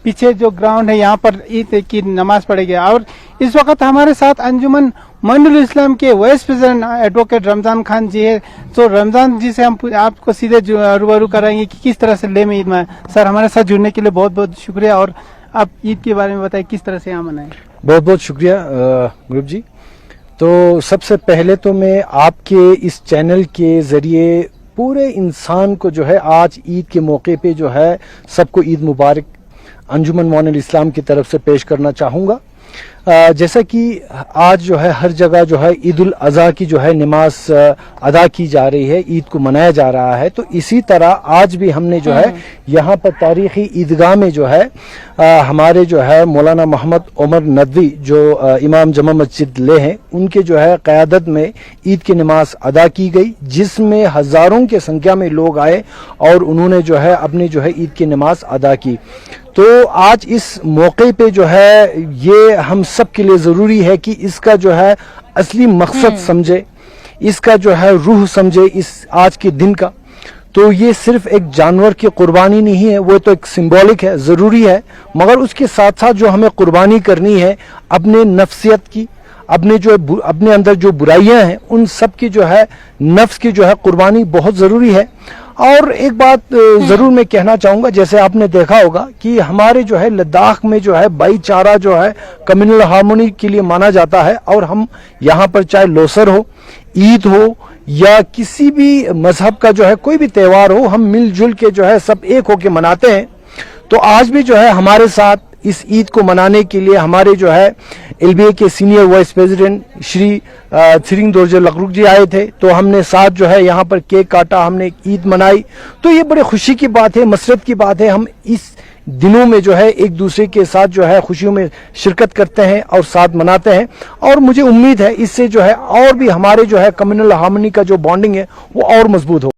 पीछे जो ग्राउंड है यहाँ पर ईद की नमाज पढ़ेगी। और इस वक्त हमारे साथ अंजुमन मोइनुल इस्लाम के vice president advocate Ramzan Khan ji है। तो रमजान जी से हम आपको सीधे रूबरू कराएंगे कि किस तरह से ले में ईद में। सर, हमारे साथ जुड़ने के लिए बहुत बहुत शुक्रिया, और आप ईद के बारे में बताएं किस तरह से यहाँ मनाएं। बहुत बहुत शुक्रिया ग्रुप जी। तो सबसे पहले तो मैं आपके इस चैनल के जरिए पूरे इंसान को जो है आज ईद के मौके पे जो है सबको ईद मुबारक अंजुमन मोइनुल इस्लाम की तरफ से पेश करना चाहूँगा। जैसा कि आज जो है हर जगह जो है ईद उल अज़हा की जो है नमाज अदा की जा रही है, ईद को मनाया जा रहा है, तो इसी तरह आज भी हमने जो है यहाँ पर तारीखी ईदगाह में जो है हमारे जो है मौलाना मोहम्मद उमर नदवी जो इमाम जमा मस्जिद ले हैं, उनके जो है क़यादत में ईद की नमाज अदा की गई, जिसमें हज़ारों के संख्या में लोग आए और उन्होंने जो है अपनी जो है ईद की नमाज अदा की। तो आज इस मौके पे जो है ये हम सब के लिए ज़रूरी है कि इसका जो है असली मकसद समझे, इसका जो है रूह समझे इस आज के दिन का। तो ये सिर्फ एक जानवर की कुर्बानी नहीं है, वो तो एक सिंबॉलिक है, ज़रूरी है, मगर उसके साथ साथ जो हमें कुर्बानी करनी है अपने नफ्सियत की, अपने अंदर जो बुराइयां हैं उन सब की जो है नफ्स की जो है कुर्बानी बहुत ज़रूरी है। और एक बात ज़रूर मैं कहना चाहूँगा, जैसे आपने देखा होगा कि हमारे जो है लद्दाख में जो है भाईचारा जो है कम्युनल हार्मोनी के लिए माना जाता है, और हम यहाँ पर चाहे लोसर हो, ईद हो या किसी भी मजहब का जो है कोई भी त्यौहार हो, हम मिलजुल के जो है सब एक होके मनाते हैं। तो आज भी जो है हमारे साथ इस ईद को मनाने के लिए हमारे जो है LBA के senior vice president Shri Thiring Dorje Lakruk ji आए थे। तो हमने साथ जो है यहाँ पर केक काटा, हमने ईद मनाई। तो ये बड़े खुशी की बात है, मसरत की बात है। हम इस दिनों में जो है एक दूसरे के साथ जो है खुशियों में शिरकत करते हैं और साथ मनाते हैं, और मुझे उम्मीद है इससे जो है और भी हमारे जो है कम्युनल हार्मनी का जो बॉन्डिंग है वो और मजबूत हो।